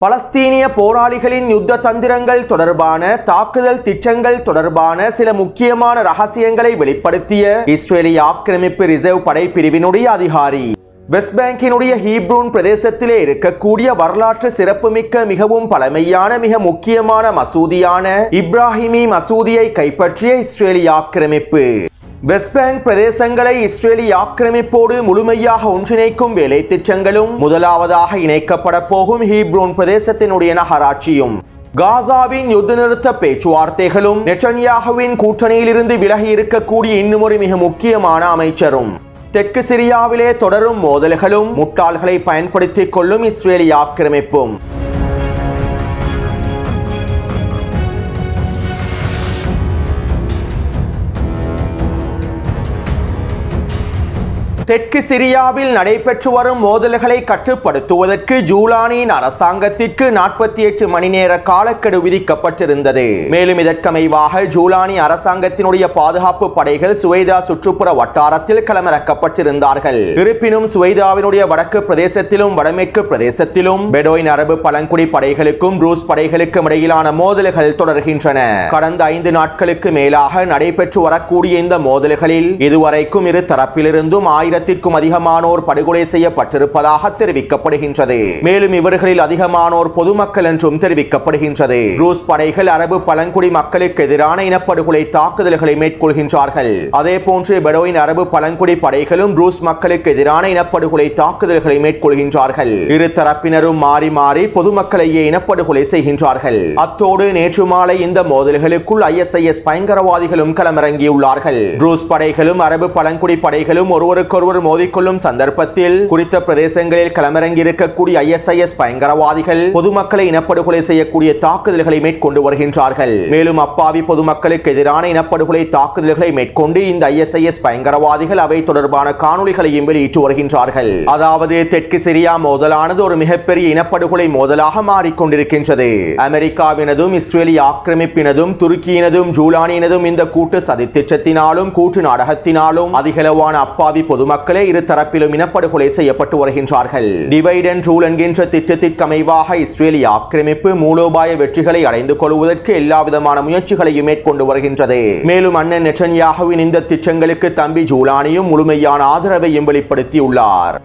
பலஸ்தீனிய போராளிகளின் யுத்த தந்திரங்கள் தொடர்பான தாக்குதல் திட்டங்கள் தொடர்பான சில முக்கியமான ரகசியங்களை வெளிப்படுத்திய இஸ்ரேலிய ஆக்கிரமிப்பு ரிசர்வ் படைப்பிரிவினுடைய அதிகாரி. வெஸ்ட் பேங்கினுடைய ஹீப்ரூன் பிரதேசத்திலே இருக்கக்கூடிய வரலாற்று சிறப்புமிக்க மிகவும் பழமையான மிக முக்கியமான மசூதியான இப்ராஹிமி மசூதியை கைப்பற்றிய இஸ்ரேலிய ஆக்கிரமிப்பு. வெஸ்ட் பேங்க் பிரதேசங்களை இஸ்ரேலிய ஆக்கிரமிப்போடு முழுமையாக ஒன்றிணைக்கும் வேலை திட்டங்களும் முதலாவதாக இணைக்கப்பட போகும் ஹீப்ரூன் பிரதேசத்தினுடைய நகராட்சியும் காசாவின் யுத்த நிறுத்த பேச்சுவார்த்தைகளும் நெட்டன்யாகுவின் கூட்டணியிலிருந்து விலகி இருக்கக்கூடிய இன்னுமொரு மிக முக்கியமான அமைச்சரும் தெற்கு சிரியாவிலே தொடரும் மோதல்களும் முட்டாள்களை பயன்படுத்திக் கொள்ளும் இஸ்ரேலிய ஆக்கிரமிப்பும். தெற்கு சிரியாவில் நடைபெற்று வரும் மோதல்களை கட்டுப்படுத்துவதற்கு ஜூலானியின் அரசாங்கத்திற்கு 48 மணி நேர காலக்கெடு விதிக்கப்பட்டிருந்தது. மேலும் இதற்கமைவாக ஜூலானி அரசாங்கத்தினுடைய பாதுகாப்பு படைகள் சுவைதா சுற்றுப்புற வட்டாரத்தில் களமிறக்கப்பட்டிருந்தார்கள். இருப்பினும் சுவைதாவினுடைய வடக்கு பிரதேசத்திலும் வடமேற்கு பிரதேசத்திலும் பெடோயின் அரபு பழங்குடி படைகளுக்கும் ரூஸ் படைகளுக்கும் இடையிலான மோதல்கள் தொடர்கின்றன. கடந்த 5 நாட்களுக்கு மேலாக நடைபெற்று வரக்கூடிய இந்த மோதல்களில் இதுவரைக்கும் இரு தரப்பிலிருந்தும் 1000க்கும் அதிகமானோர் படுகொலை செய்யப்பட்டிருப்பதாக தெரிவிக்கப்படுகின்றது. மேலும் இவர்களில் அதிகமானோர் பொதுமக்கள் என்றும் தெரிவிக்கப்படுகின்றது. ரூஸ் படைகள் அரபு பழங்குடி மக்களுக்கு எதிரான இனப்படுகொலை தாக்குதல்களை மேற்கொள்கின்றார்கள். அதே போன்று பெடோயின் அரபு பழங்குடி படைகளும் ரூஸ் மக்களுக்கு எதிரான இனப்படுகொலை தாக்குதல்களை மேற்கொள்கின்றார்கள். இரு தரப்பினரும் மாறி மாறி பொதுமக்களையே இனப்படுகொலை செய்கின்றார்கள். அத்தோடு நேற்று மாலை இந்த மோதல்களுக்குள் ISIS பயங்கரவாதிகளும் களமிறங்கியுள்ளார்கள். ரூஸ் படைகளும் அரபு பழங்குடி படைகளும் ஒருவருக்கொருவர் மோதிக்கொள்ளும் சந்தர்ப்பத்தில் குறித்த பிரதேசங்களில் களமிறங்கி இருக்கக்கூடிய ISIS பயங்கரவாதிகள் பொதுமக்களை இனப்படுகொலை செய்யக்கூடிய தாக்குதல்களை மேற்கொண்டு வருகின்றார்கள். மேலும் அப்பாவி பொதுமக்களுக்கு எதிரான இனப்படுகொலை தாக்குதல்களை மேற்கொண்டு இந்த ISIS பயங்கரவாதிகள் அவை தொடர்பான காணொளிகளையும் வெளியிட்டு வருகின்றார்கள். அதாவது தெற்கு சிரியா மோதலானது ஒரு மிகப்பெரிய இனப்படுகொலை மோதலாக மாறிக்கொண்டிருக்கின்றது. அமெரிக்காவினதும் இஸ்ரேலிய ஆக்கிரமிப்பினதும் துருக்கியினதும் ஜூலானியினதும் இந்த கூட்டு சதித்திட்டத்தினாலும் கூட்டு நாடகத்தினாலும் அதிகளவான அப்பாவி பொதுமக்களே இரு தரப்பிலும் இனப்படுகொலை செய்யப்பட்டு வருகின்றார்கள். டிவைட் அண்ட் ரூல் என்கின்ற திட்டத்திற்கமைவாக இஸ்ரேலிய ஆக்கிரமிப்பு மூலோபாய வெற்றிகளை அடைந்து கொள்வதற்கு எல்லாவிதமான முயற்சிகளையும் மேற்கொண்டு வருகின்றது. மேலும் அண்ணன் நெட்டன்யாகுவின் இந்த திட்டங்களுக்கு தம்பி ஜூலானியும் முழுமையான ஆதரவையும் வெளிப்படுத்தியுள்ளார்.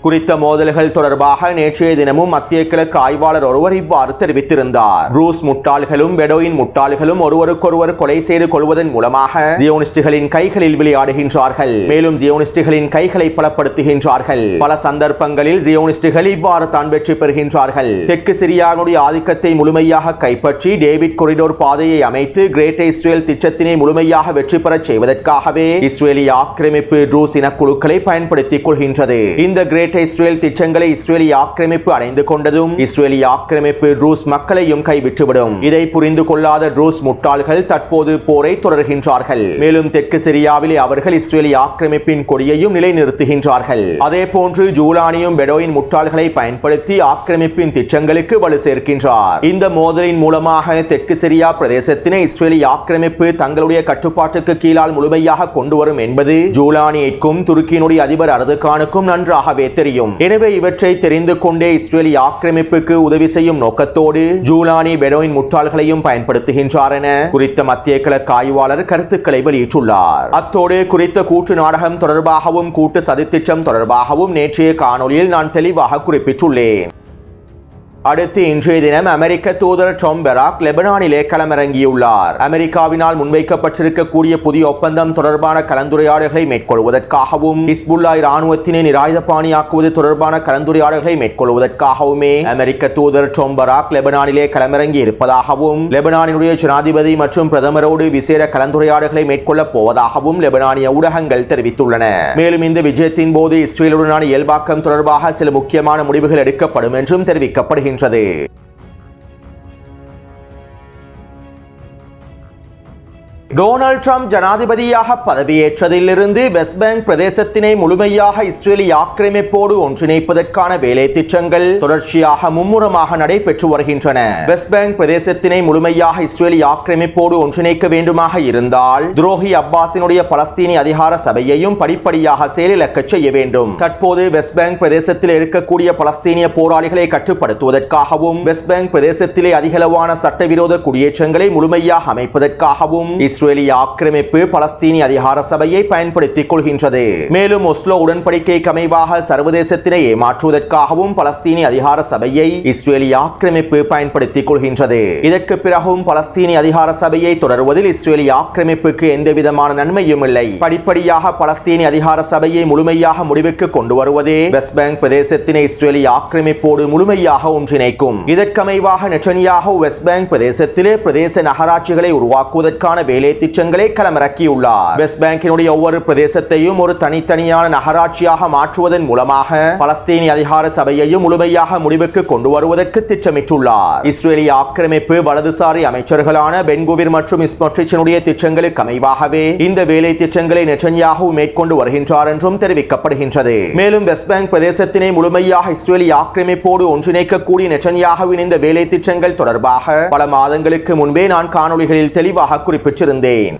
குறித்த மோதல்கள் தொடர்பாக நேற்றைய தினமும் மத்திய கிழக்கு ஆய்வாளர் ஒருவர் இவ்வாறு தெரிவித்திருந்தார். ரூஸ் முட்டாள்களும் பெடோயின் முட்டாள்களும் ஒருவருக்கொருவர் கொலை செய்து கொள்வதன் மூலமாக ஜியோனிஸ்டுகளின் கைகளில் விளையாடுகின்றார்கள். மேலும் ஜியோனிஸ்டுகளின் கைகளை பலப்படுத்துகின்றார்கள். பல சந்தர்ப்பங்களில் ஜியோனிஸ்டுகள் இவ்வாறு தான் வெற்றி பெறுகின்றார்கள். தெற்கு சிரியாவுடைய ஆதிக்கத்தை முழுமையாக கைப்பற்றி டேவிட் கொரிடோர் பாதையை அமைத்து கிரேட் இஸ்ரேல் திட்டத்தினை முழுமையாக வெற்றி பெறச் செய்வதற்காகவே இஸ்ரேலிய ஆக்கிரமிப்பு ரூஸ் இனக்குழுக்களை பயன்படுத்திக் கொள்கின்றது. இந்த கிரேட் இஸ்ரேல் திட்டங்களை இஸ்ரேலிய ஆக்கிரமிப்பு அடைந்து கொண்டதும் இஸ்ரேலிய ஆக்கிரமிப்பு ரூஸ் மக்களையும் கைவிட்டுவிடும். இதை புரிந்து கொள்ளாத ரூஸ் முட்டாள்கள் தற்போது போரை தொடர்கின்றார்கள். மேலும் தெற்கு சிரியாவிலே அவர்கள் இஸ்ரேலிய ஆக்கிரமிப்பின் கொடியையும் நிலைநிறுத்துகின்றார்கள். அதே போன்று ஜூலானியும் பெடோயின் முட்டாள்களை பயன்படுத்தி ஆக்கிரமிப்பின் திட்டங்களுக்கு வலு சேர்க்கின்றார். இந்த மோதலின் மூலமாக தெற்கு சிரியா பிரதேசத்தினை இஸ்ரேலிய ஆக்கிரமிப்பு தங்களுடைய கட்டுப்பாட்டுக்கு கீழால் முழுமையாக கொண்டு வரும் என்பது ஜூலானியிற்கும் துருக்கியினுடைய அதிபர் அர்தகானுக்கும் நன்றாகவே தெரியும். எனவே இவற்றை தெரிந்து கொண்டே இஸ்ரேலிய ஆக்கிரமிப்புக்கு உதவி செய்யும் நோக்கத்தோடு ஜூலானி பெடோயின் முட்டாள்களையும் பயன்படுத்துகின்றார் என குறித்த மத்திய கிழக்கு ஆய்வாளர் கருத்துக்களை வெளியிட்டுள்ளார். அத்தோடு குறித்த கூட்டு நாடகம் தொடர்பாகவும் கூட்டு சதித்திட்டம் தொடர்பாகவும் நேற்றைய காணொலியில் நான் தெளிவாக குறிப்பிட்டுள்ளேன். அடுத்து இன்றைய தினம் அமெரிக்க தூதர் டாம் பெராக் லெபனானிலே களமிறங்கியுள்ளார். அமெரிக்காவினால் முன்வைக்கப்பட்டிருக்கக்கூடிய புதிய ஒப்பந்தம் தொடர்பான கலந்துரையாடல்களை மேற்கொள்வதற்காகவும் ஹிஸ்புல்லா இராணுவத்தினை நிராயுதபாணியாக்குவது தொடர்பான கலந்துரையாடல்களை மேற்கொள்வதற்காகவுமே அமெரிக்க தூதர் டாம் பெராக் லெபனானிலே களமிறங்கி இருப்பதாகவும் லெபனானினுடைய ஜனாதிபதி மற்றும் பிரதமரோடு விசேட கலந்துரையாடல்களை மேற்கொள்ளப் போவதாகவும் லெபனானிய ஊடகங்கள் தெரிவித்துள்ளன. மேலும் இந்த விஜயத்தின் போது இஸ்ரேலுடனான இயல்பாக்கம் தொடர்பாக சில முக்கியமான முடிவுகள் எடுக்கப்படும் என்றும் தெரிவிக்கப்படுகிறது. டொனால்ட் ட்ரம்ப் ஜனாதிபதியாக பதவியேற்றதிலிருந்து வெஸ்ட் பேங்க் பிரதேசத்தினை முழுமையாக இஸ்ரேலி ஆக்கிரமிப்போடு ஒன்றிணைப்பதற்கான வேலை திட்டங்கள் தொடர்ச்சியாக மும்முரமாக நடைபெற்று வருகின்றன. வெஸ்ட் பேங்க் பிரதேசத்தினை முழுமையாக இஸ்ரேலி ஆக்கிரமிப்போடு ஒன்றிணைக்க வேண்டுமாக இருந்தால் துரோகி அப்பாஸினுடைய பலஸ்தீனி அதிகார சபையையும் படிப்படியாக செயலிழக்க செய்ய வேண்டும். தற்போது வெஸ்ட் பேங்க் பிரதேசத்தில் இருக்கக்கூடிய பலஸ்தீனிய போராளிகளை கட்டுப்படுத்துவதற்காகவும் வெஸ்ட் பேங்க் பிரதேசத்திலே அதிகளவான சட்டவிரோத குடியேற்றங்களை முழுமையாக அமைப்பதற்காகவும் இஸ்ரேலிய ஆக்கிரமிப்பு பலஸ்தீனி அதிகார சபையை பயன்படுத்திக் கொள்கின்றது. மேலும் ஒஸ்லோ உடன்படிக்கைக்கு அமைவாக சர்வதேசத்தினை ஏமாற்றுவதற்காகவும் பலஸ்தீனி அதிகார சபையை இஸ்ரேலிய ஆக்கிரமிப்பு பயன்படுத்திக் கொள்கின்றது. இதற்கு பிறகும் பலஸ்தீனி அதிகார சபையை தொடர்வதில் இஸ்ரேலிய ஆக்கிரமிப்புக்கு எந்தவிதமான நன்மையும் இல்லை. படிப்படியாக பலஸ்தீனி அதிகார சபையை முழுமையாக முடிவுக்கு கொண்டு வருவதே வெஸ்ட் பேங்க் பிரதேசத்தினை இஸ்ரேலிய ஆக்கிரமிப்போடு முழுமையாக ஒன்றிணைக்கும். இதற்கமைவாக நெட்டன்யாஹு வெஸ்ட் பேங்க் பிரதேசத்திலே பிரதேச நகராட்சிகளை உருவாக்குவதற்கான வேலை திட்டங்களை களமிறக்கியுள்ளார். வெஸ்ட் பேங்கினுடைய ஒவ்வொரு பிரதேசத்தையும் ஒரு தனித்தனியான நகராட்சியாக மாற்றுவதன் மூலமாக பலஸ்தீனி அதிகார சபையையும் முழுமையாக முடிவுக்கு கொண்டு வருவதற்கு திட்டமிட்டுள்ளார். இஸ்ரேலிய ஆக்கிரமிப்பு வலதுசாரி அமைச்சர்களான பென்குவிர் மற்றும் ஸ்மோட்ரிச்சினுடைய திட்டங்களுக்கு அமைவாகவே இந்த வேலை திட்டங்களை நெட்டன்யாஹு மேற்கொண்டு வருகின்றார் என்றும் தெரிவிக்கப்படுகின்றது. மேலும் வெஸ்ட் பேங்க் பிரதேசத்தினை முழுமையாக இஸ்ரேலிய ஆக்கிரமிப்போடு ஒன்றிணைக்கக்கூடிய நெட்டன்யாஹுவின் இந்த வேலை திட்டங்கள் தொடர்பாக பல மாதங்களுக்கு முன்பே நான் காணொளிகளில் தெளிவாக குறிப்பிட்டிருந்தேன்.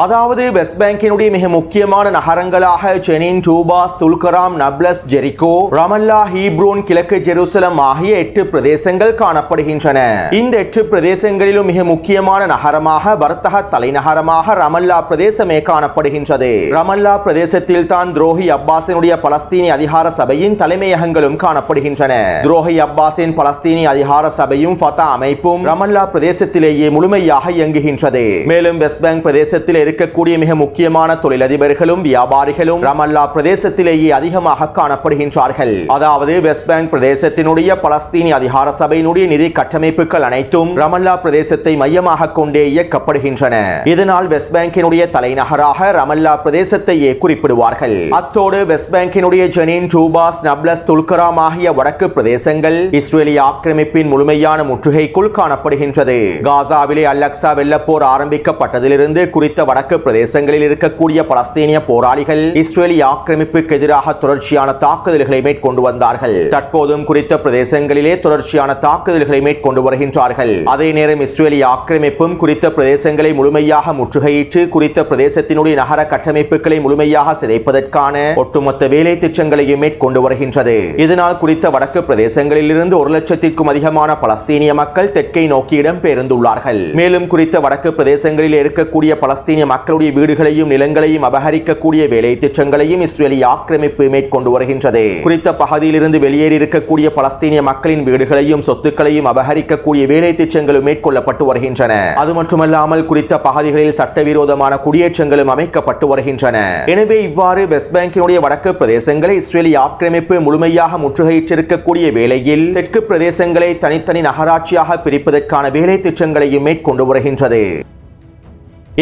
அதாவது வெஸ்ட் பேங்கினுடைய மிக முக்கியமான நகரங்களாக ஜெனின், டூபாஸ், துல்கராம், நப்லஸ், ஜெரிகோ, ரமல்லா, ஹீப்ரோன், கிழக்கு ஜெருசலம் ஆகிய 8 பிரதேசங்கள் காணப்படுகின்றன. இந்த 8 பிரதேசங்களிலும் மிக முக்கியமான நகரமாக வர்த்தக தலைநகரமாக ரமல்லா பிரதேசமே காணப்படுகின்றது. ரமல்லா பிரதேசத்தில் தான் துரோகி அப்பாஸினுடைய பலஸ்தீனி அதிகார சபையின் தலைமையகங்களும் காணப்படுகின்றன. துரோகி அப்பாஸின் பலஸ்தீனி அதிகார சபையும் ஃபதா அமைப்பும் ரமல்லா பிரதேசத்திலேயே முழுமையாக இயங்குகின்றது. மேலும் வெஸ்ட் பேங்க் பிரதேசத்தில் இருக்கக்கூடிய மிக முக்கியமான தொழிலதிபர்களும் வியாபாரிகளும் ரமல்லா பிரதேசத்திலேயே அதிகமாக காணப்படுகின்றார்கள். அதாவது வெஸ்ட் பேங்க் பிரதேசத்தினுடைய பலஸ்தீனி அதிகார சபையினுடைய நிதி கட்டமைப்புகள் அனைத்தும் ரமல்லா பிரதேசத்தை மையமாக கொண்டே இயக்கப்படுகின்றன. இதனால் வெஸ்ட் பேங்கினுடைய தலைநகராக ரமல்லா பிரதேசத்தையே குறிப்பிடுவார்கள். அத்தோடு வெஸ்ட் பேங்கினுடைய ஜெனின், டூபாஸ், நப்லஸ், துல்கராம் ஆகிய வடக்கு பிரதேசங்கள் இஸ்ரேலிய ஆக்கிரமிப்பின் முழுமையான முற்றுகைக்குள் காணப்படுகின்றது. காசாவிலே அல்-அக்ஸா வெள்ளப்போர் ஆரம்பிக்கப்பட்டதிலிருந்து குறித்த வடக்கு பிரதேசங்களில் இருக்கக்கூடிய பலஸ்தீனிய போராளிகள் இஸ்ரேலிய ஆக்கிரமிப்புக்கு எதிராக தொடர்ச்சியான தாக்குதல்களை மேற்கொண்டு வந்தார்கள். தற்போதும் குறித்த பிரதேசங்களிலே தொடர்ச்சியான தாக்குதல்களை மேற்கொண்டு வருகின்றார்கள். அதே நேரம் இஸ்ரேலிய ஆக்கிரமிப்பும் குறித்த பிரதேசங்களை முழுமையாக முற்றுகையிட்டு குறித்த பிரதேசத்தினுடைய நகர கட்டமைப்புகளை முழுமையாக சிதைப்பதற்கான ஒட்டுமொத்த வேலை திட்டங்களையும் மேற்கொண்டு வருகின்றது. இதனால் குறித்த வடக்கு பிரதேசங்களில் இருந்து 1 லட்சத்திற்கும் அதிகமான பலஸ்தீனிய மக்கள் தெற்கை நோக்கி இடம்பெயர்ந்துள்ளார்கள். மேலும் குறித்த வடக்கு பிரதேசங்களில் இருக்கக்கூடிய பலஸ்தீனிய மக்களுடைய வீடுகளையும் நிலங்களையும் அபகரிக்கக்கூடிய வேலை திட்டங்களையும் இஸ்ரேலிய ஆக்கிரமிப்பு மேற்கொண்டு வருகின்றது. குறித்த பகுதியிலிருந்து வெளியேறி இருக்கக்கூடிய பலஸ்தீனிய மக்களின் வீடுகளையும் சொத்துக்களையும் அபகரிக்கக்கூடிய வேலை திட்டங்களும் மேற்கொள்ளப்பட்டு வருகின்றன. அது மட்டுமல்லாமல் குறித்த பகுதிகளில் சட்டவிரோதமான குடியேற்றங்களும் அமைக்கப்பட்டு வருகின்றன. எனவே இவ்வாறு வெஸ்ட் பேங்கினுடைய வடக்கு பிரதேசங்களை இஸ்ரேலிய ஆக்கிரமிப்பு முழுமையாக முற்றுகையிட்டிருக்கக்கூடிய வேளையில் தெற்கு பிரதேசங்களை தனித்தனி நகராட்சியாக பிரிப்பதற்கான வேலை திட்டங்களையும் மேற்கொண்டு வருகின்றது.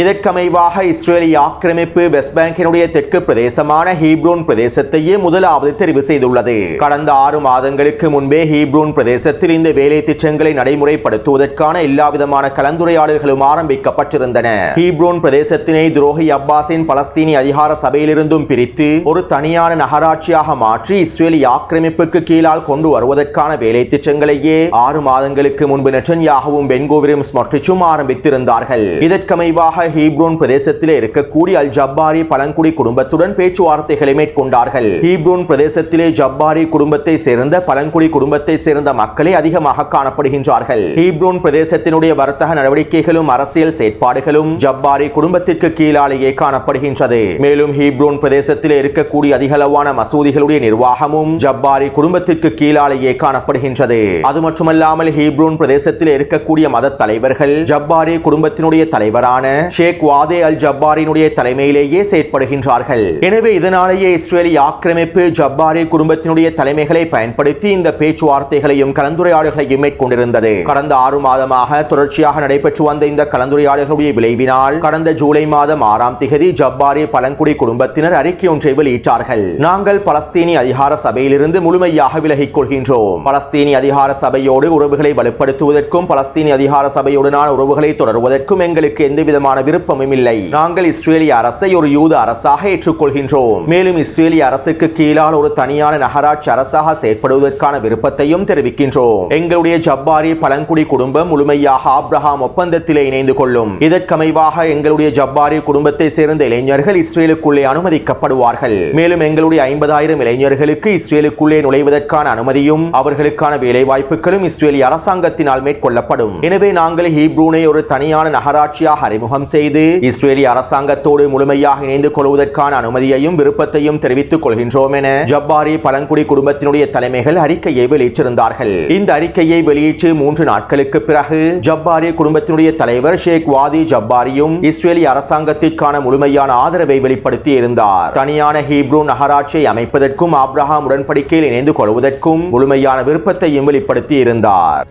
இதற்கமைவாக இஸ்ரேலிய ஆக்கிரமிப்பு வெஸ்ட் பேங்கினுடைய தெற்கு பிரதேசமான ஹீப்ரோன் பிரதேசத்தையே முதலாவது தெரிவு செய்துள்ளது. கடந்த 6 மாதங்களுக்கு முன்பே ஹீப்ரோன் பிரதேசத்தில் இந்த வேலை திட்டங்களை நடைமுறைப்படுத்துவதற்கான எல்லாவிதமான கலந்துரையாடல்களும் ஆரம்பிக்கப்பட்டிருந்தன. ஹீப்ரோன் பிரதேசத்தினை துரோகி அப்பாஸின் பலஸ்தீனி அதிகார சபையிலிருந்தும் பிரித்து ஒரு தனியான நகராட்சியாக மாற்றி இஸ்ரேலிய ஆக்கிரமிப்புக்கு கீழால் கொண்டு வருவதற்கான வேலை திட்டங்களையே 6 மாதங்களுக்கு முன்பு நெட்டன்யாஹுவும் பென்குவிரும் ஸ்மோட்ரிச்சும் ஆரம்பித்திருந்தார்கள். இதற்கமைவாக ஹீப்ரோன் பிரதேசத்திலே இருக்கக்கூடிய அல் ஜப்பாரி பழங்குடி குடும்பத்துடன் பேச்சுவார்த்தைகளை மேற்கொண்டார்கள். ஹீப்ரோன் பிரதேசத்திலே ஜப்பாரி குடும்பத்தை சேர்ந்த பழங்குடி குடும்பத்தை சேர்ந்த மக்களே அதிகமாக காணப்படுகின்றார்கள். ஹீப்ரோன் பிரதேசத்தினுடைய வர்த்தக நடவடிக்கைகளும் அரசியல் செயற்பாடுகளும் ஜப்பாரி குடும்பத்திற்கு கீழாலேயே காணப்படுகின்றது. மேலும் ஹீப்ரோன் பிரதேசத்திலே இருக்கக்கூடிய அதிகளவான மசூதிகளுடைய நிர்வாகமும் ஜப்பாரி குடும்பத்திற்கு கீழாலேயே காணப்படுகின்றது. அது மட்டுமல்லாமல் ஹீப்ரோன் பிரதேசத்திலே இருக்கக்கூடிய மத தலைவர்கள் ஜப்பாரி குடும்பத்தினுடைய தலைவரான ஷேக் வாதே அல் ஜப்பாரினுடைய தலைமையிலேயே செயற்படுகின்றார்கள். எனவே இதனாலேயே இஸ்ரேலிய ஆக்கிரமிப்பு ஜப்பாரி குடும்பத்தினுடைய தலைமைகளை பயன்படுத்தி இந்த பேச்சுவார்த்தைகளையும் கலந்துரையாடல்களையும் மேற்கொண்டிருந்தது. கடந்த 6 மாதமாக தொடர்ச்சியாக நடைபெற்று வந்த இந்த கலந்துரையாடல்களுடைய விளைவினால் கடந்த ஜூலை மாதம் 6ஆம் தேதி ஜப்பாரி பழங்குடி குடும்பத்தினர் அறிக்கை ஒன்றை வெளியிட்டார்கள். நாங்கள் பலஸ்தீனி அதிகார சபையிலிருந்து முழுமையாக விலகிக் கொள்கின்றோம். பலஸ்தீனி அதிகார சபையோடு உறவுகளை வலுப்படுத்துவதற்கும் பலஸ்தீனி அதிகார சபையுடனான உறவுகளை தொடர்வதற்கும் எங்களுக்கு எந்தவிதமான விருப்பமும் இல்லை. நாங்கள் இஸ்ரேலிய அரசை ஒரு யூத அரசாக ஏற்றுக்கொள்கின்றோம். மேலும் இஸ்ரேலிய அரசுக்கு கீழால் ஒரு தனியான நகராட்சி அரசாக செயற்படுவதற்கான விருப்பத்தையும் தெரிவிக்கின்றோம். எங்களுடைய ஜப்பாரி பழங்குடி குடும்பம் முழுமையாக ஆப்ரஹாம் ஒப்பந்தத்திலே இணைந்து கொள்ளும். இதற்கமைவாக எங்களுடைய ஜப்பாரி குடும்பத்தை சேர்ந்த இளைஞர்கள் இஸ்ரேலுக்குள்ளே அனுமதிக்கப்படுவார்கள். மேலும் எங்களுடைய 50,000 இளைஞர்களுக்கு இஸ்ரேலுக்குள்ளே நுழைவதற்கான அனுமதியும் அவர்களுக்கான வேலை வாய்ப்புகளும் இஸ்ரேலிய அரசாங்கத்தினால் மேற்கொள்ளப்படும். எனவே நாங்கள் ஹீப்ரூனை ஒரு தனியான நகராட்சியாக அறிமுகம் செய்து இஸ்ரேலிய அரசாங்கத்தோடு முழுமையாக இணைந்து கொள்வதற்கான அனுமதியையும் விருப்பத்தையும் தெரிவித்துக் கொள்கின்றோம் என ஜப்பாரி பழங்குடி குடும்பத்தினுடைய தலைமைகள் அறிக்கையை வெளியிட்டிருந்தார்கள். இந்த அறிக்கையை வெளியிட்டு 3 நாட்களுக்கு பிறகு ஜப்பாரி குடும்பத்தினுடைய தலைவர் ஷேக் வாதி ஜப்பாரியும் இஸ்ரேலிய அரசாங்கத்திற்கான முழுமையான ஆதரவை வெளிப்படுத்தி இருந்தார். தனியான ஹீப்ரூ நகராட்சியை அமைப்பதற்கும் ஆப்ரஹாம் உடன்படிக்கையில் இணைந்து கொள்வதற்கும் முழுமையான விருப்பத்தையும் வெளிப்படுத்தி இருந்தார்.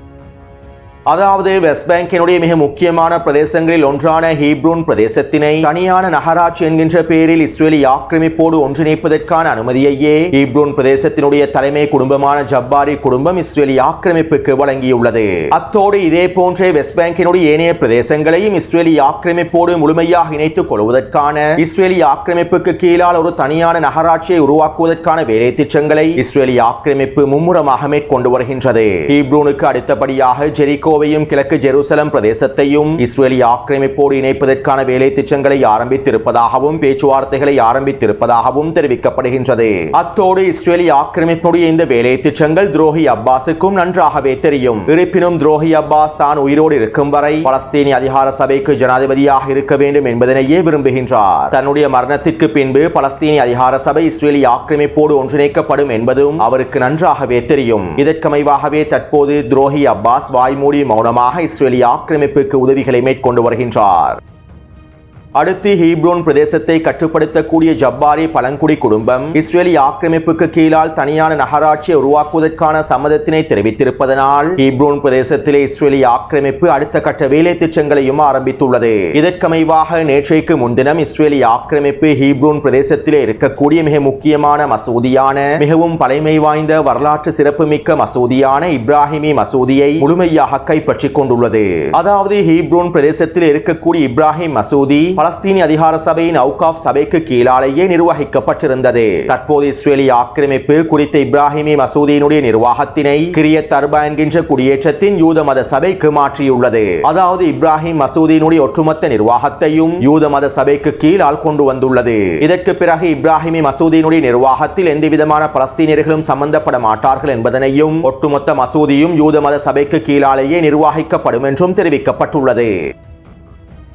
அதாவது வெஸ்ட் பேங்கினுடைய மிக முக்கியமான பிரதேசங்களில் ஒன்றான ஹீப்ரூன் பிரதேசத்தினை தனியான நகராட்சி என்கின்ற பெயரில் இஸ்ரேலிய ஆக்கிரமிப்போடு ஒன்றிணைப்பதற்கான அனுமதியையே ஹீப்ரூன் பிரதேசத்தினுடைய தலைமை குடும்பமான ஜப்பாரி குடும்பம் இஸ்ரேலிய ஆக்கிரமிப்புக்கு வழங்கியுள்ளது. அத்தோடு இதே போன்ற வெஸ்ட் பேங்கினுடைய ஏனைய பிரதேசங்களையும் இஸ்ரேலிய ஆக்கிரமிப்போடு முழுமையாக இணைத்துக் கொள்வதற்கான இஸ்ரேலிய ஆக்கிரமிப்புக்கு கீழால் ஒரு தனியான நகராட்சியை உருவாக்குவதற்கான வேலை திட்டங்களை இஸ்ரேலிய ஆக்கிரமிப்பு மும்முரமாக மேற்கொண்டு வருகின்றது. ஹீப்ரூனுக்கு அடுத்தபடியாக ஜெரிகோ கிழக்கு ஜெருசலம் பிரதேசத்தையும் இஸ்ரேலிய ஆக்கிரமிப்போடு இணைப்பதற்கான வேலை திட்டங்களை ஆரம்பித்திருப்பதாகவும் பேச்சுவார்த்தைகளை ஆரம்பித்திருப்பதாகவும் தெரிவிக்கப்படுகின்றது. அத்தோடு இஸ்ரேலிய ஆக்கிரமிப்புடைய இந்த வேலை திட்டங்கள் துரோகி அப்பாஸுக்கும் நன்றாகவே தெரியும். இருப்பினும் துரோகி அப்பாஸ் தான் உயிரோடு இருக்கும் வரை பலஸ்தீனிய அதிகார சபைக்கு ஜனாதிபதியாக இருக்க வேண்டும் என்பதனையே விரும்புகின்றார். தன்னுடைய மரணத்திற்கு பின்பு பலஸ்தீனிய அதிகார சபை இஸ்ரேலிய ஆக்கிரமிப்போடு ஒன்றிணைக்கப்படும் என்பதும் அவருக்கு நன்றாகவே தெரியும். இதற்கமைவாகவே தற்போது துரோகி அப்பாஸ் வாய்மூடி மௌனமாக இஸ்ரேலிய ஆக்கிரமிப்புக்கு உதவிகளை மேற்கொண்டு வருகின்றார். அடுத்து ஹீப்ரோன் பிரதேசத்தை கட்டுப்படுத்தக்கூடிய ஜப்பாரி பழங்குடி குடும்பம் இஸ்ரேலிய ஆக்கிரமிப்புக்கு கீழால் தனியான நகராட்சியை உருவாக்குவதற்கான சம்மதத்தினை தெரிவித்திருப்பதனால் ஹீப்ரோன் பிரதேசத்திலே இஸ்ரேலிய ஆக்கிரமிப்பு அடுத்த கட்ட வேலை திட்டங்களையும் ஆரம்பித்துள்ளது. இதற்கமைவாக நேற்றைக்கு முன்தினம் இஸ்ரேலிய ஆக்கிரமிப்பு ஹீப்ரோன் பிரதேசத்திலே இருக்கக்கூடிய மிக முக்கியமான மசூதியான மிகவும் பழமை வாய்ந்த வரலாற்று சிறப்புமிக்க மசூதியான இப்ராஹிமி மசூதியை முழுமையாக கைப்பற்றிக் கொண்டுள்ளது. அதாவது ஹீப்ரோன் பிரதேசத்தில் இருக்கக்கூடிய இப்ராஹிம் மசூதி பலஸ்தீனிய அதிகார சபையின் அவுகாஃப் சபைக்கு கீழாலேயே நிர்வகிக்கப்பட்டிருந்தது. தற்போது இஸ்ரேலிய ஆக்கிரமிப்பு குறித்த இப்ராஹிமி மசூதியினுடைய நிர்வாகத்தினை கிரியத் அர்பா என்கின்ற குடியேற்றத்தின் யூத மத சபைக்கு மாற்றியுள்ளது. அதாவது இப்ராஹிம் மசூதியினுடைய ஒட்டுமொத்த நிர்வாகத்தையும் யூத மத சபைக்கு கீழால் கொண்டு வந்துள்ளது. இதற்கு பிறகு இப்ராஹிமி மசூதியினுடைய நிர்வாகத்தில் எந்தவிதமான பலஸ்தீனியர்களும் சம்பந்தப்பட மாட்டார்கள் என்பதனையும் ஒட்டுமொத்த மசூதியும் யூத மத சபைக்கு கீழாலேயே நிர்வகிக்கப்படும் என்றும் தெரிவிக்கப்பட்டுள்ளது.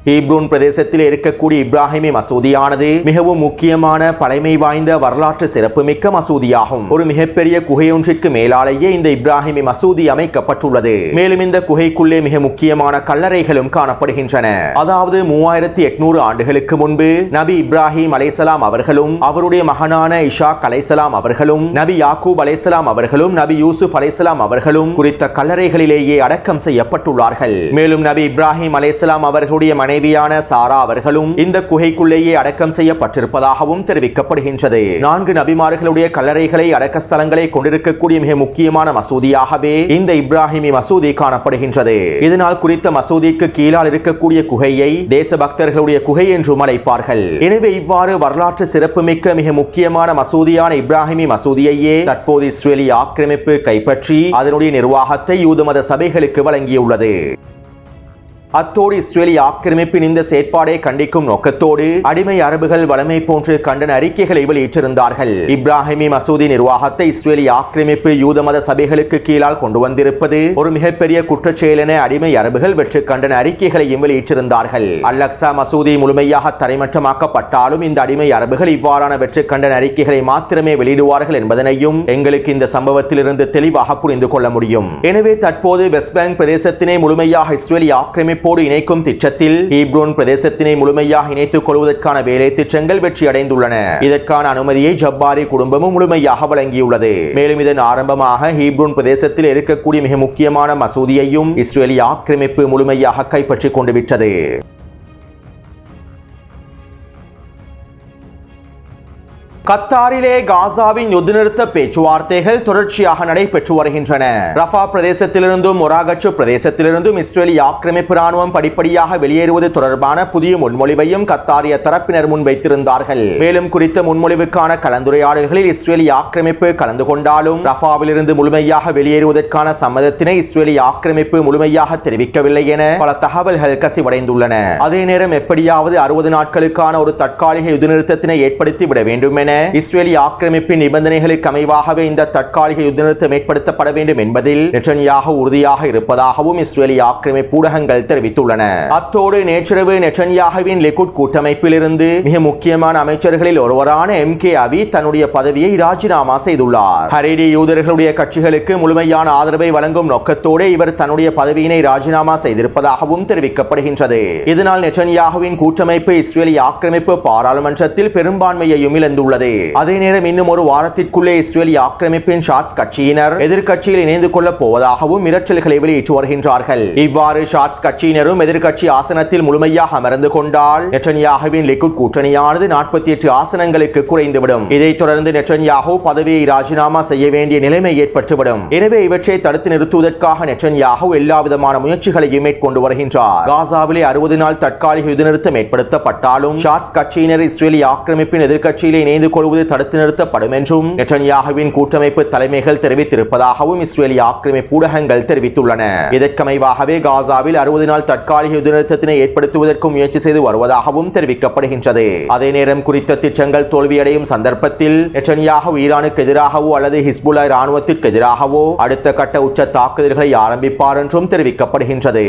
ஹீப்ரூன் பிரதேசத்தில் இருக்கக்கூடிய இப்ராஹிமி மசூதியானது மிகவும் முக்கியமான பழமை வாய்ந்த வரலாற்று சிறப்புமிக்க மசூதியாகும். ஒரு மிகப்பெரிய குகையொன்றிற்கு மேலாலேயே இந்த இப்ராஹிமி மசூதி அமைக்கப்பட்டுள்ளது. மேலும் இந்த குகைக்குள்ளே மிக முக்கியமான கல்லறைகளும் காணப்படுகின்றன. அதாவது 3800 ஆண்டுகளுக்கு முன்பு நபி இப்ராஹிம் அலைஹிஸ்ஸலாம் அவர்களும் அவருடைய மகனான இஷாக் அலைஹிஸ்ஸலாம் அவர்களும் நபி யாக்கூப் அலைஹிஸ்ஸலாம் அவர்களும் நபி யூசுப் அலைஹிஸ்ஸலாம் அவர்களும் குறித்த கல்லறைகளிலேயே அடக்கம் செய்யப்பட்டுள்ளார்கள். மேலும் நபி இப்ராஹிம் அலைஹிஸ்ஸலாம் அவர்களுடைய மனைவியான சாரா அவர்களும் இந்த குகைக்குள்ளேயே அடக்கம் செய்யப்பட்டிருப்பதாகவும் தெரிவிக்கப்படுகின்றது. 4 நபிமார்களுடைய கல்லறைகளை அடக்க ஸ்தலங்களை கொண்டிருக்கக்கூடிய மிக முக்கியமான மசூதியாகவே இந்த இப்ராஹிமி மசூதி காணப்படுகின்றது. இதனால் குறித்த மசூதிக்கு கீழால் இருக்கக்கூடிய குகையை தேசபக்தர்களுடைய குகை என்றும் அழைப்பார்கள். எனவே இவ்வாறு வரலாற்று சிறப்புமிக்க மிக முக்கியமான மசூதியான இப்ராஹிமி மசூதியையே தற்போது இஸ்ரேலிய ஆக்கிரமிப்பு கைப்பற்றி அதனுடைய நிர்வாகத்தை யூத மத சபைகளுக்கு வழங்கியுள்ளது. அத்தோடு இஸ்ரேலிய ஆக்கிரமிப்பின் இந்த செயற்பாடை கண்டிக்கும் நோக்கத்தோடு அடிமை அரபுகள் வளமை போன்று கண்டன அறிக்கைகளை வெளியிட்டிருந்தார்கள். இப்ராஹிமி மசூதி நிர்வாகத்தை இஸ்ரேலிய ஆக்கிரமிப்பு யூத மத சபைகளுக்கு கீழால் கொண்டு வந்திருப்பது ஒரு மிகப்பெரிய குற்றச்செயல் என அடிமை அரபுகள் வெற்று கண்டன அறிக்கைகளையும் வெளியிட்டிருந்தார்கள். அல்-அக்ஸா மசூதி முழுமையாக தரைமட்டமாக்கப்பட்டாலும் இந்த அடிமை அரபுகள் இவ்வாறான வெற்று கண்டன அறிக்கைகளை மாத்திரமே வெளியிடுவார்கள் என்பதனையும் எங்களுக்கு இந்த சம்பவத்திலிருந்து தெளிவாக புரிந்து கொள்ள முடியும். எனவே தற்போது வெஸ்ட் பேங்க் பிரதேசத்தினை முழுமையாக இஸ்ரேலிய ஆக்கிரமிப்பு போடு இணைக்கும் திட்டத்தில் ஹீப்ரோன் பிரதேசத்தினை முழுமையாக இணைத்துக் கொள்வதற்கான வேலை திட்டங்கள் வெற்றி அடைந்துள்ளன. இதற்கான அனுமதியை ஜப்பாரி குடும்பமும் முழுமையாக வழங்கியுள்ளது. மேலும் இதன் ஆரம்பமாக ஹீப்ரோன் பிரதேசத்தில் இருக்கக்கூடிய மிக முக்கியமான மசூதியையும் இஸ்ரேலிய ஆக்கிரமிப்பு முழுமையாக கைப்பற்றிக் கொண்டு விட்டது. கத்தாரிலே காசாவின் யுத்த நிறுத்த பேச்சுவார்த்தைகள் தொடர்ச்சியாக நடைபெற்று வருகின்றன. ரஃபா பிரதேசத்திலிருந்தும் மொராகச்சு பிரதேசத்திலிருந்தும் இஸ்ரேலி ஆக்கிரமிப்பு ராணுவம் படிப்படியாக வெளியேறுவது தொடர்பான புதிய முன்மொழிவையும் கத்தாரிய தரப்பினர் முன்வைத்திருந்தார்கள். மேலும் குறித்த முன்மொழிவுக்கான கலந்துரையாடல்களில் இஸ்ரேலி ஆக்கிரமிப்பு கலந்து கொண்டாலும் ரஃபாவிலிருந்து முழுமையாக வெளியேறுவதற்கான சம்மதத்தினை இஸ்ரேலி ஆக்கிரமிப்பு முழுமையாக தெரிவிக்கவில்லை என பல தகவல்கள் கசிவடைந்துள்ளன. அதே நேரம் எப்படியாவது 60 நாட்களுக்கான ஒரு தற்காலிக யுத்த நிறுத்தத்தினை ஏற்படுத்தி விட வேண்டும் என இஸ்ரேலி ஆக்கிரமிப்பின் நிபந்தனைகளுக்கு அமைவாகவே இந்த தற்காலிக யுத்த நிறுத்தம் ஏற்படுத்தப்பட வேண்டும் என்பதில் நெட்டன்யாஹு உறுதியாக இருப்பதாகவும் இஸ்ரேலி ஆக்கிரமிப்பு ஊடகங்கள் தெரிவித்துள்ளன. அத்தோடு நேற்றிரவு நெட்டன்யாஹுவின் லிக்குட் கூட்டமைப்பில் இருந்து மிக முக்கியமான அமைச்சர்களில் ஒருவரான MK அவி தன்னுடைய பதவியை ராஜினாமா செய்துள்ளார். ஹரீரி யூதர்களுடைய கட்சிகளுக்கு முழுமையான ஆதரவை வழங்கும் நோக்கத்தோடு இவர் தன்னுடைய பதவியினை ராஜினாமா செய்திருப்பதாகவும் தெரிவிக்கப்படுகின்றது. இதனால் நெட்டன்யாஹுவின் கூட்டமைப்பு இஸ்ரேலி ஆக்கிரமிப்பு பாராளுமன்றத்தில் பெரும்பான்மையையும் இழந்துள்ளது. அதே நேரம் இன்னும் ஒரு வாரத்திற்குள்ளே இஸ்ரேலி ஆக்கிரமிப்பின் ஷாட்ஸ் கட்சியினர் எதிர்க்கட்சியில் இணைந்து கொள்ளப் போவதாகவும் மிரட்டல்களை வெளியிட்டு வருகின்றார்கள். இவ்வாறு ஷாட்ஸ் கட்சியினரும் எதிர்க்கட்சி ஆசனத்தில் முழுமையாக அமர்ந்து கொண்டால் நெட்டன்யாஹுவின் லிக்குட் கூட்டணியானது 48 ஆசனங்களுக்கு குறைந்துவிடும். இதைத் தொடர்ந்து நெட்டன்யாஹு பதவியை ராஜினாமா செய்ய வேண்டிய நிலைமை ஏற்பட்டுவிடும். எனவே இவற்றை தடுத்து நிறுத்துவதற்காக நெட்டன்யாஹு எல்லாவிதமான முயற்சிகளையும் மேற்கொண்டு வருகின்றார். காசாவிலே 60 நாள் தற்காலிக யுத்த நிறுத்தம் ஏற்படுத்தப்பட்டாலும் ஷாட்ஸ் கட்சியினர் இஸ்ரேலி ஆக்கிரமிப்பின் எதிர்க்கட்சியில் இணைந்து கொள்வது தடுத்து நிறுத்தப்படும் என்றும் நெட்டன்யாஹுவின் கூட்டமைப்பு தலைமைகள் தெரிவித்திருப்பதாகவும் இஸ்ரேலி ஆக்கிரமிப்பு ஊடகங்கள் தெரிவித்துள்ளன. இதற்கமைவாகவே காசாவில் 60 நாள் தற்காலிக யுத்த நிறுத்தத்தினை ஏற்படுத்துவதற்கு முயற்சி செய்து வருவதாகவும் தெரிவிக்கப்படுகின்றது. அதே நேரம் குறித்த திட்டங்கள் தோல்வியடையும் சந்தர்ப்பத்தில் நெட்டன்யாஹு ஈரானுக்கு எதிராகவோ அல்லது ஹிஸ்புல்லா இராணுவத்திற்கு எதிராகவோ அடுத்த கட்ட உச்ச தாக்குதல்களை ஆரம்பிப்பார் என்றும் தெரிவிக்கப்படுகின்றது.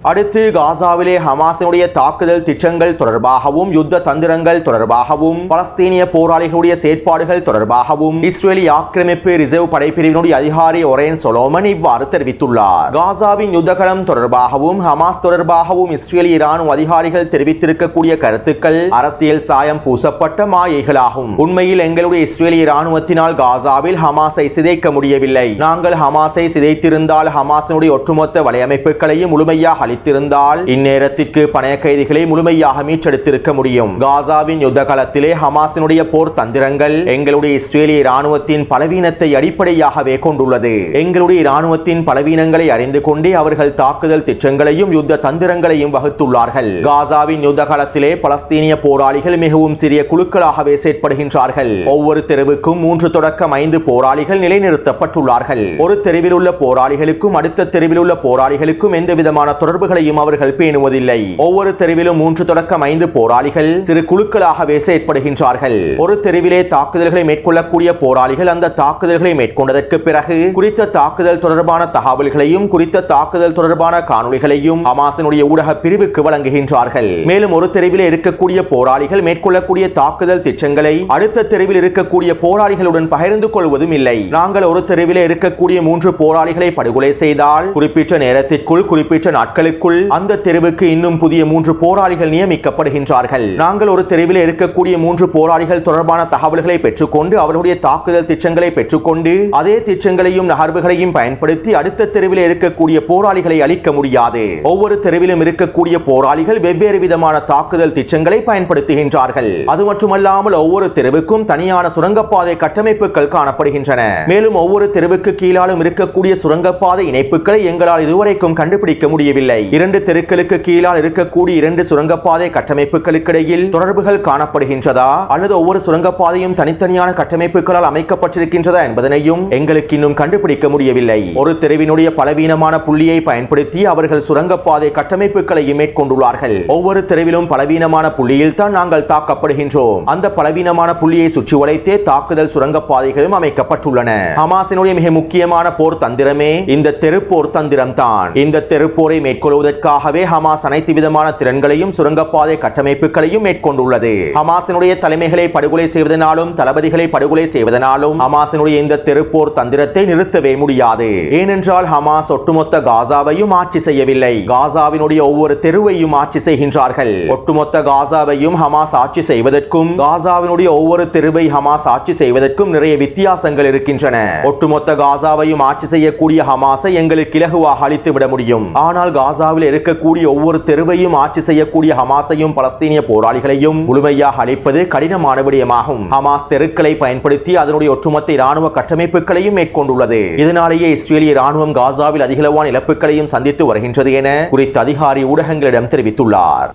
அடுத்து காசாவிலே ஹமாஸினுடைய தாக்குதல் திட்டங்கள் தொடர்பாகவும் யுத்த தந்திரங்கள் தொடர்பாகவும் பலஸ்தீனிய போராளிகளுடைய செயற்பாடுகள் தொடர்பாகவும் இஸ்ரேலி ஆக்கிரமிப்பு ரிசர்வ் படைப்பிரிவினுடைய அதிகாரி ஒரேன் சொலோமன் இவ்வாறு தெரிவித்துள்ளார். காசாவின் யுத்தகலம் தொடர்பாகவும் ஹமாஸ் தொடர்பாகவும் இஸ்ரேலி இராணுவ அதிகாரிகள் தெரிவித்திருக்கக்கூடிய கருத்துக்கள் அரசியல் சாயம் பூசப்பட்ட மாயைகளாகும். உண்மையில் எங்களுடைய இஸ்ரேலி இராணுவத்தினால் காசாவில் ஹமாஸை சிதைக்க முடியவில்லை. நாங்கள் ஹமாஸை சிதைத்திருந்தால் ஹமாஸினுடைய ஒட்டுமொத்த வலையமைப்புகளையும் முழுமையாக அளித்திருந்தால் இந்நேரத்திற்கு பணைய கைதிகளை முழுமையாக மீட்டெடுத்திருக்க முடியும். காசாவின் யுத்த களத்திலே ஹமாஸினுடைய போர் தந்திரங்கள் எங்களுடைய இஸ்ரேலிய இராணுவத்தின் பலவீனத்தை அடிப்படையாகவே கொண்டுள்ளது. எங்களுடைய இராணுவத்தின் பலவீனங்களை அறிந்து கொண்டே அவர்கள் தாக்குதல் திட்டங்களையும் யுத்த தந்திரங்களையும் வகுத்துள்ளார்கள். காசாவின் யுத்த களத்திலே பலஸ்தீனிய போராளிகள் மிகவும் சிறிய குழுக்களாகவே செயற்படுகின்றார்கள். ஒவ்வொரு தெருவுக்கும் 3 தொடக்கம் 5 போராளிகள் நிலைநிறுத்தப்பட்டுள்ளார்கள். ஒரு தெருவில் உள்ள போராளிகளுக்கும் அடுத்த தெருவில் உள்ள போராளிகளுக்கும் எந்த விதமான தொடர்புகளையும் அவர்கள் பேணுவதில்லை. ஒவ்வொரு தெருவிலும் 3 தொடக்கம் 5 போராளிகள் சிறு குழுக்களாகவே செயற்படுகின்றார்கள். ஒரு தெருவிலே தாக்குதல்களை மேற்கொள்ளக்கூடிய போராளிகள் அந்த தாக்குதல்களை மேற்கொண்டதற்கு பிறகு குறித்த தாக்குதல் தொடர்பான தகவல்களையும் குறித்த தாக்குதல் தொடர்பான காணொளிகளையும் ஹமாஸினுடைய ஊடக பிரிவுக்கு வழங்குகின்றார்கள். மேலும் ஒரு தெருவிலே இருக்கக்கூடிய போராளிகள் மேற்கொள்ளக்கூடிய தாக்குதல் திட்டங்களை அடுத்த தெருவில் இருக்கக்கூடிய போராளிகளுடன் பகிர்ந்து கொள்வதும் இல்லை. நாங்கள் ஒரு தெருவிலே இருக்கக்கூடிய 3 போராளிகளை படுகொலை செய்தால் குறிப்பிட்ட நேரத்திற்குள் குறிப்பிட்ட நாட்களுக்குள் அந்த தெருவுக்கு இன்னும் புதிய 3 போராளிகள் நியமிக்கப்படுகின்றார்கள். நாங்கள் ஒரு தெருவில் இருக்கக்கூடிய 3 போராளிகள் தொடர்பான தகவல்களை பெற்றுக்கொண்டு அவர்களுடைய தாக்குதல் திட்டங்களை பெற்றுக்கொண்டு அதே திட்டங்களையும் நகர்வுகளையும் பயன்படுத்தி அடுத்த தெருவில் இருக்கக்கூடிய போராளிகளை அழிக்க முடியாது. ஒவ்வொரு தெருவிலும் இருக்கக்கூடிய போராளிகள் வெவ்வேறு விதமான தாக்குதல் திட்டங்களை பயன்படுத்துகின்றார்கள். அது மட்டுமல்லாமல் ஒவ்வொரு தெருவுக்கும் தனியான சுரங்கப்பாதை கட்டமைப்புகள் காணப்படுகின்றன. மேலும் ஒவ்வொரு தெருவுக்கு கீழாலும் இருக்கக்கூடிய சுரங்கப்பாதை இணைப்புகளை எங்களால் இதுவரைக்கும் கண்டுபிடிக்க முடியவில்லை. 2 தெருக்களுக்கு கீழால் இருக்கக்கூடிய 2 சுரங்கப்பாதை கட்டமைப்புகளுக்கு இடையில் தொடர்புகள் காணப்படுகின்றதா அல்லது ஒவ்வொரு சுரங்கப்பாதையும் தனித்தனியான கட்டமைப்புகளால் அமைக்கப்பட்டிருக்கின்றதா என்பதனையும் எங்களுக்கு இன்னும் கண்டுபிடிக்க முடியவில்லை. ஒரு தெருவினுடைய பலவீனமான புள்ளியை பயன்படுத்தி அவர்கள் சுரங்கப்பாதை கட்டமைப்புகளையும் மேற்கொண்டுள்ளார்கள். ஒவ்வொரு தெருவிலும் பலவீனமான புள்ளியில் தான் நாங்கள் தாக்கப்படுகின்றோம். அந்த பலவீனமான புள்ளியை சுற்றி வளைத்தே தாக்குதல் சுரங்கப்பாதைகளும் அமைக்கப்பட்டுள்ளன. ஹமாஸினுடைய மிக முக்கியமான போர் தந்திரமே இந்த தெரு போர் தந்திரம் தான். இந்த தெருப்போரை மேற்கொள்வதற்காகவே ஹமாஸ் அனைத்து விதமான திறன்களையும் சுரங்கப்பாதை கட்டமைப்புகளையும் மேற்கொண்டுள்ளது. ஹமாஸினுடைய தலைமைகளை படுகொலை செய்வதனாலும் தளபதிகளை படுகொலை செய்வதனாலும் ஹமாஸினுடைய இந்த தெருப்போர் தந்திரத்தை நிறுத்தவே முடியாது. ஏனென்றால் ஹமாஸ் ஒட்டுமொத்த காசாவையும் ஆட்சி செய்யவில்லை. காசாவினுடைய ஒவ்வொரு தெருவையும் ஆட்சி செய்கின்றார்கள். ஒட்டுமொத்த காசாவையும் ஹமாஸ் ஆட்சி செய்வதற்கும் காசாவினுடைய ஒவ்வொரு தெருவை ஹமாஸ் ஆட்சி செய்வதற்கும் நிறைய வித்தியாசங்கள் இருக்கின்றன. ஒட்டுமொத்த காசாவையும் ஆட்சி செய்யக்கூடிய ஹமாஸை எங்களுக்கு இலகுவாக அழித்து விட முடியும். ஆனால் காசா காசாவில் இருக்கக்கூடிய ஒவ்வொரு தெருவையும் ஆட்சி செய்யக்கூடிய ஹமாஸையும் பலஸ்தீனிய போராளிகளையும் முழுமையாக அழிப்பது கடினமான விடயமாகும். ஹமாஸ் தெருக்களை பயன்படுத்தி அதனுடைய ஒட்டுமொத்த இராணுவ கட்டமைப்புகளையும் மேற்கொண்டுள்ளது. இதனாலேயே இஸ்ரேலிய இராணுவம் காசாவில் அதிகளவான இழப்புகளையும் சந்தித்து வருகின்றது என குறித்த அதிகாரி ஊடகங்களிடம் தெரிவித்துள்ளார்.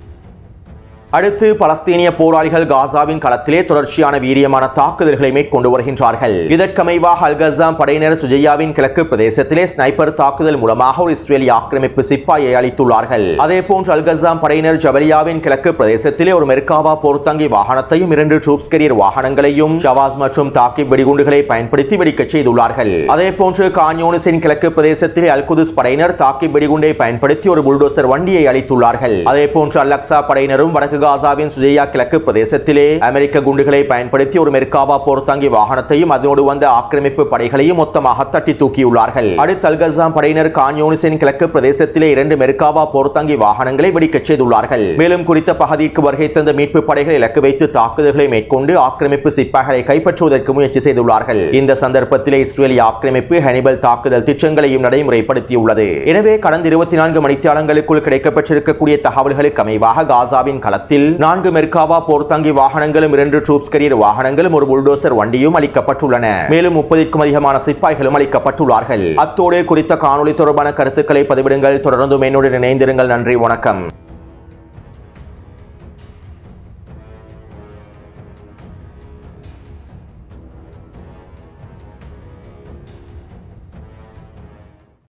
அடுத்து பலஸ்தீனிய போராளிகள் காசாவின் களத்திலே தொடர்ச்சியான வீரியமான தாக்குதல்களை மேற்கொண்டு வருகின்றார்கள். இதற்கமைவாக அல்-கஸாம் படையினர் சுஜையாவின் கிழக்கு பிரதேசத்திலே ஸ்னைப்பர் தாக்குதல் மூலமாக ஒரு இஸ்ரேலிய ஆக்கிரமிப்பு சிப்பாயை அளித்துள்ளார்கள். அதேபோன்று அல்-கஸாம் படையினர் ஜபலியாவின் கிழக்கு பிரதேசத்திலே ஒரு மெர்காவா போர்த்தாங்கி வாகனத்தையும் 2 ட்ரூப்ஸ் கேரியர் வாகனங்களையும் ஷவாஸ் மற்றும் தாக்கிப் வெடிகுண்டுகளை பயன்படுத்தி வெடிக்கச் செய்துள்ளார்கள். அதேபோன்று கான்யூனிஸின் கிழக்கு பிரதேசத்திலே அல்-குதுஸ் படையினர் தாக்கிப் வெடிகுண்டை பயன்படுத்தி ஒரு புல்டோசர் வண்டியை அளித்துள்ளார்கள். அதேபோன்று அல்-அக்ஸா படையினரும் வடக்கு காசாவின் சுஜையா கிழக்கு பிரதேசத்திலே அமெரிக்க குண்டுகளை பயன்படுத்தி ஒரு மெர்காவா போர்த்தாங்கி வாகனத்தையும் அதனோடு வந்த ஆக்கிரமிப்பு படைகளையும் மொத்தமாக தட்டி தூக்கியுள்ளார்கள். அடுத்து அல்-கஸாம் படையினர் கான்யூனிஸின் கிழக்கு பிரதேசத்திலே 2 மெர்காவா போர்த்தாங்கி வாகனங்களை வெடிக்கச் செய்துள்ளார்கள். மேலும் குறித்த பகுதிக்கு வருகை தந்த மீட்பு படைகளை இலக்கு வைத்து தாக்குதல்களை மேற்கொண்டு ஆக்கிரமிப்பு சிப்பாய்களை கைப்பற்றுவதற்கு முயற்சி செய்துள்ளார்கள். இந்த சந்தர்ப்பத்திலே இஸ்ரேலிய ஆக்கிரமிப்பு ஹனிபல் தாக்குதல் திட்டங்களையும் நடைமுறைப்படுத்தியுள்ளது. எனவே கடந்த 24 மணித்தியாலங்களுக்குள் கிடைக்கப்பட்டிருக்கக்கூடிய தகவல்களுக்கு அமைவாக காசாவின் களத்தில் 4 மெர்காவா போர்த்தாங்கி வாகனங்களும் 2 ட்ரூப்ஸ் கேரியர் வாகனங்களும் ஒரு புல்டோசர் வண்டியும் அளிக்கப்பட்டுள்ளன. மேலும் 30க்கும் அதிகமான சிப்பாய்களும் அளிக்கப்பட்டுள்ளார்கள். அத்தோடு குறித்த காணொலி தொடர்பான கருத்துக்களை பதிவிடுங்கள். தொடர்ந்து என்னுடன் இணைந்திருங்கள். நன்றி, வணக்கம்.